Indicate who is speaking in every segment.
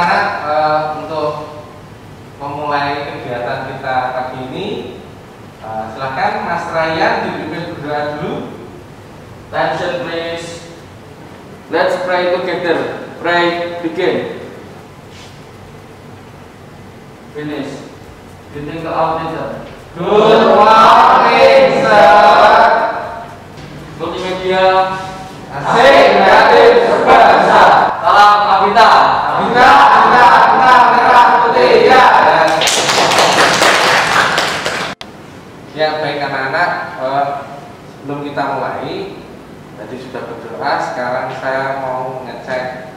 Speaker 1: anak-anak, untuk memulai kegiatan kita pagi ini, silahkan Mas Ryan dipimpin berdoa dulu.
Speaker 2: Attention please. Let's pray together. Pray, begin. Finish. Greeting to all teacher.
Speaker 1: Good morning, sir.
Speaker 2: Multimedia.
Speaker 1: Asik, kreatif, berbahasa.
Speaker 2: Salam Abita.
Speaker 1: Abita, merah putih, ya. Ya, baik anak-anak, sebelum kita mulai, tadi sudah berdoa, sekarang saya mau ngecek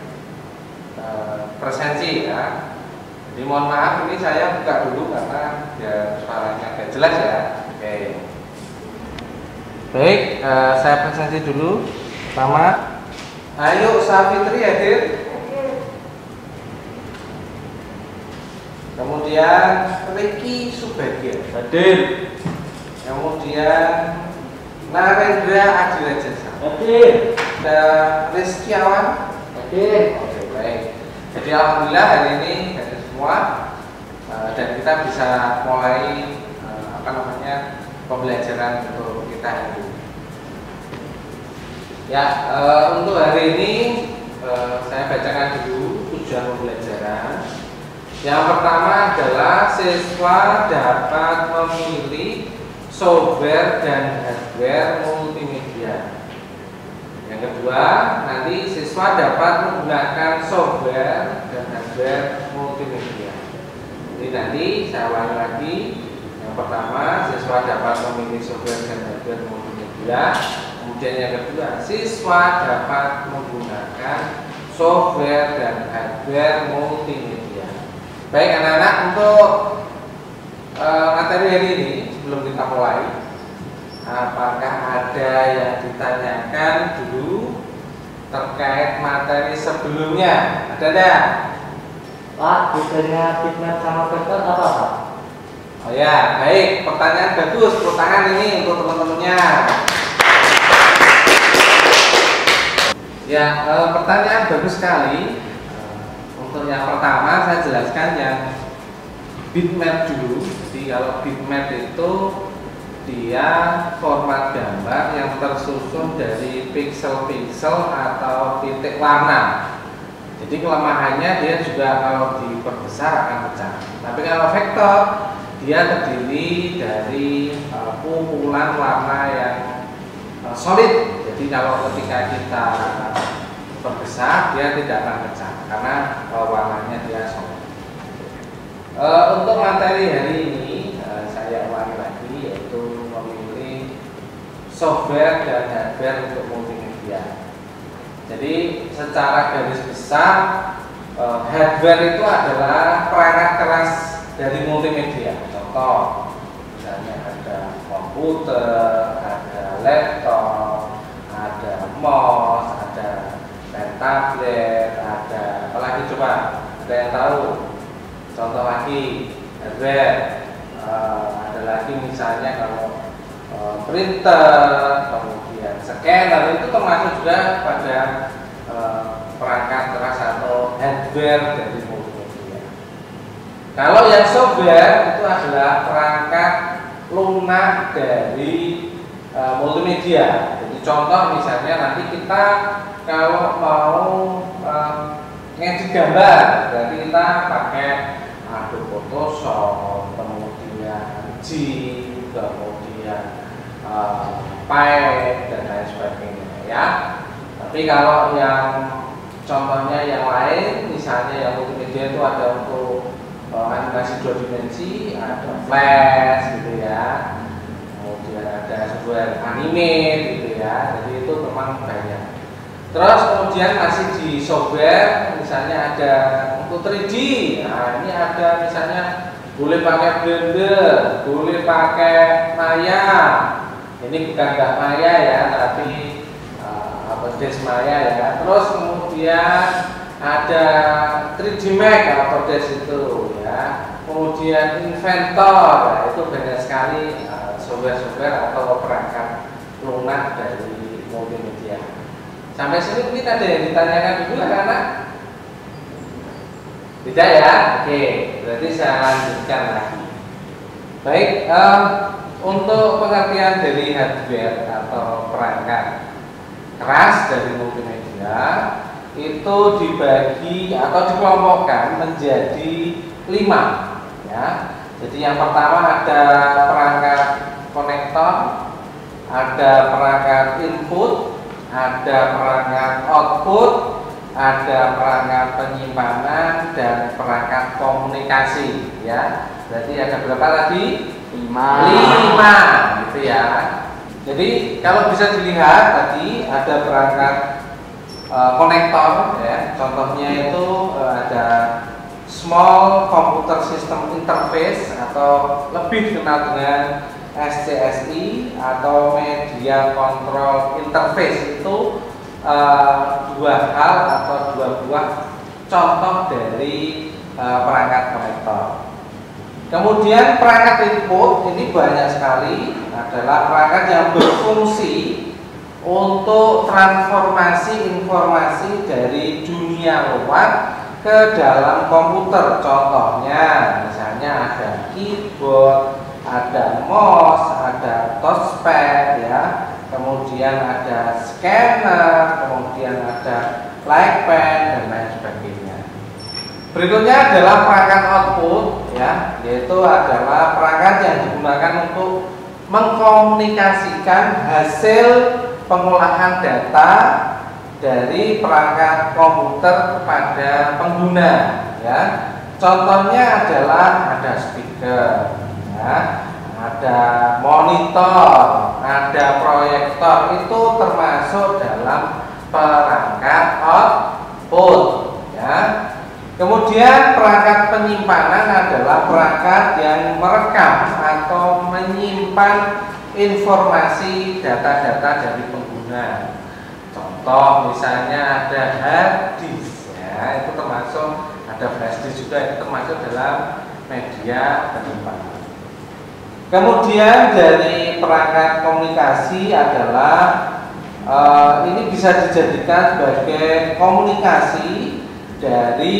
Speaker 1: presensi ya. Jadi mohon maaf, ini saya buka dulu karena biar suaranya agak jelas ya. Oke. Baik, saya presensi dulu. Pertama, ayo Safitri hadir. Kemudian Ricky Subagia
Speaker 2: Hadir.
Speaker 1: Kemudian Narendra Adilajasa
Speaker 2: Hadir.
Speaker 1: dan Rizky Awan.
Speaker 2: Hadir.
Speaker 1: Oke, baik. Jadi alhamdulillah hari ini hadir semua, dan kita bisa mulai pembelajaran untuk kita hari ini. Ya, untuk hari ini saya bacakan dulu tujuan pembelajaran. Yang pertama adalah siswa dapat memilih software dan hardware multimedia. Yang kedua, nanti siswa dapat menggunakan software dan hardware multimedia. Jadi nanti saya ulangi lagi. Yang pertama, siswa dapat memilih software dan hardware multimedia. Kemudian yang kedua, siswa dapat menggunakan software dan hardware multimedia. Baik anak-anak, untuk materi hari ini sebelum kita mulai, apakah ada yang ditanyakan dulu terkait materi sebelumnya? Ada enggak?
Speaker 2: Pak, bedanya pigment sama vektor apa, Pak?
Speaker 1: Oh ya, baik, pertanyaan bagus. Tepuk tangan ini untuk teman-temannya. Ya, pertanyaan bagus sekali. Untuk yang pertama saya jelaskan yang bitmap dulu. Jadi kalau bitmap itu dia format gambar yang tersusun dari piksel-piksel atau titik warna. Jadi kelemahannya dia juga kalau diperbesar akan pecah. Tapi kalau vektor dia terdiri dari kumpulan warna yang solid. Jadi kalau ketika kita perbesar dia tidak akan pecah karena warnanya dia solid. Untuk materi hari ini saya ulangi lagi, yaitu memilih software dan hardware untuk multimedia. Jadi secara garis besar hardware itu adalah perangkat keras dari multimedia. Contoh, misalnya ada komputer, ada laptop, ada mouse, ada tablet, ada apalagi coba? Ada yang tahu? Contoh lagi hardware, ada lagi misalnya kalau printer, kemudian scanner, itu termasuk juga pada perangkat keras atau hardware dari multimedia. Kalau yang software itu adalah perangkat lunak dari multimedia. Jadi contoh misalnya nanti kita kalau mau ngedit gambar, berarti kita pakai Adobe Photoshop, kemudian Jim, kemudian Paint dan lain sebagainya ya. Tapi kalau yang contohnya yang lain, misalnya yang multimedia itu ada untuk animasi 2 dimensi, ada Flash gitu ya. Kemudian ada software anime gitu ya. Jadi itu memang banyak. Terus kemudian masih di software, misalnya ada untuk 3D. Nah, ini ada misalnya boleh pakai Blender, boleh pakai Maya. Ini bukan nggak Maya ya, tapi Autodesk Maya ya. Terus kemudian ada 3D Max Autodesk itu ya. Kemudian Inventor, nah, itu banyak sekali software-software atau perangkat lunak dari multimedia. Sampai sini mungkin ada yang ditanyakan dulu anak-anak. Tidak ya? Oke, berarti saya lanjutkan lagi. Baik, untuk pengertian dari hardware atau perangkat keras dari multimedia itu dibagi atau dikelompokkan menjadi 5 ya. Jadi yang pertama ada perangkat konektor, ada perangkat input, ada perangkat output, ada perangkat penyimpanan dan perangkat komunikasi ya. Berarti ada berapa tadi? 5 gitu ya. Jadi kalau bisa dilihat tadi ada perangkat konektor ya. Contohnya itu ada Small Computer System Interface atau lebih dikenal dengan SCSI atau Media Control Interface. Itu dua hal atau dua buah contoh dari perangkat konektor. Kemudian perangkat input ini banyak sekali, adalah perangkat yang berfungsi untuk transformasi informasi dari dunia luar ke dalam komputer. Contohnya misalnya ada keyboard, ada mouse, ada touchpad ya. Kemudian ada scanner, kemudian ada lightpen dan lain sebagainya. Berikutnya adalah perangkat output ya, yaitu adalah perangkat yang digunakan untuk mengkomunikasikan hasil pengolahan data dari perangkat komputer kepada pengguna ya. Contohnya adalah ada speaker ya, ada monitor, ada proyektor, itu termasuk dalam perangkat output ya. Kemudian perangkat penyimpanan adalah perangkat yang merekam atau menyimpan informasi data-data dari pengguna. Contoh misalnya ada hard disk ya, itu termasuk, ada flash disk juga, itu termasuk dalam media penyimpanan. Kemudian dari perangkat komunikasi adalah ini bisa dijadikan sebagai komunikasi dari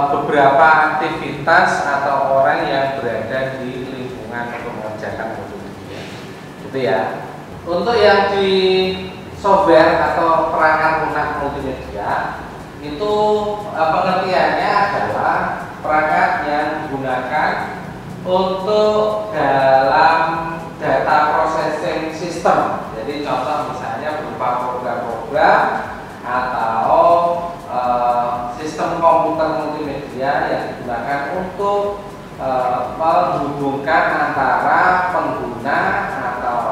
Speaker 1: beberapa aktivitas atau orang yang berada di lingkungan untuk mengerjakan multimedia. Gitu ya. Untuk yang di software atau perangkat lunak multimedia itu pengertiannya adalah perangkat yang digunakan untuk dalam data processing system. Jadi contoh misalnya berupa program-program atau sistem komputer multimedia yang digunakan untuk menghubungkan antara pengguna atau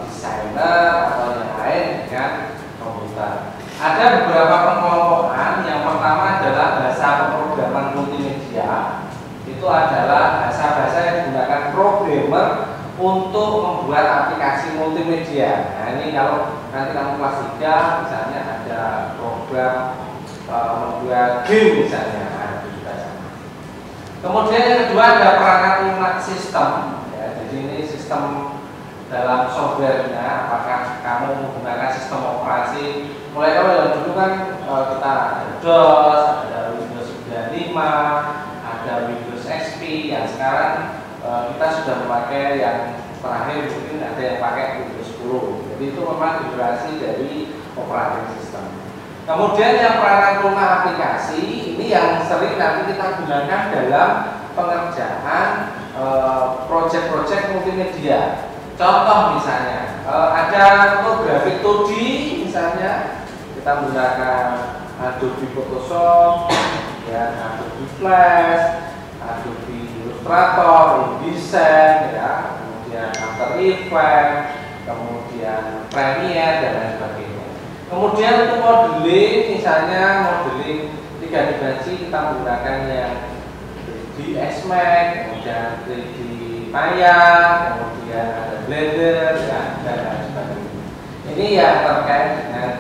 Speaker 1: desainer atau yang lain dengan komputer. Ada beberapa pengelompokan. Yang pertama adalah bahasa pemrograman multimedia. Itu adalah bahasa-bahasa yang digunakan programmer untuk membuat aplikasi multimedia. Nah ini kalau nanti kamu kelas 3 misalnya ada program membuat game misalnya, nah, itu juga sama. Kemudian yang kedua ada perangkat lunak sistem ya, jadi ini sistem dalam softwarenya, apakah kamu menggunakan sistem operasi. Mulai kalau yang dulu kan kita ada DOS, ada Windows 95, ada Windows XP, yang sekarang kita sudah memakai yang terakhir, mungkin ada yang pakai Windows 10. Jadi itu memang migrasi dari operating system. Kemudian yang perangkat lunak aplikasi ini yang sering nanti kita gunakan dalam pengerjaan proyek-proyek multimedia. Contoh misalnya ada untuk grafik 2D misalnya kita menggunakan Adobe Photoshop, ya, Adobe Flash, Adobe Illustrator, InDesign, ya, kemudian After Effects, kemudian Premiere dan lain sebagainya. Kemudian untuk modeling, misalnya modeling 3 dimensi kita menggunakan yang 3D Max, kemudian 3D Maya, kemudian ada Blender, ya, dan lain sebagainya. Ini yang terkait dengan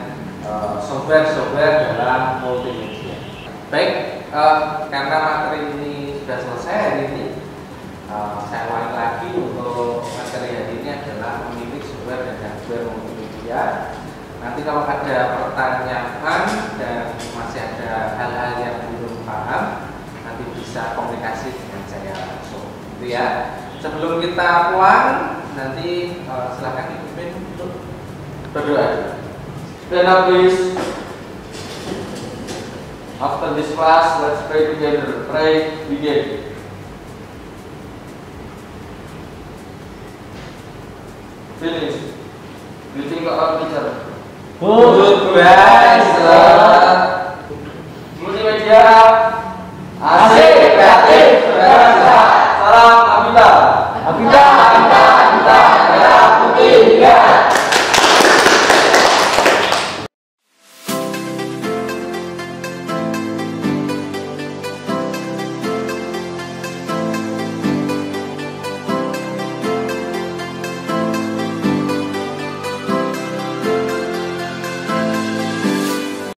Speaker 1: software-software dalam multimedia. Baik, karena materi ini sudah selesai hari ini, saya ulangi lagi untuk materi hari ini adalah memilih software dan hardware multimedia. Nanti kalau ada pertanyaan dan masih ada hal-hal yang belum paham gitu ya. Sebelum kita pulang, nanti silakan dipimpin untuk berdoa.
Speaker 2: Stand up please. After this class, let's pray together. Pray, begin. Finish. Greeting our teacher.
Speaker 1: Goodbye, sir.
Speaker 2: Multimedia.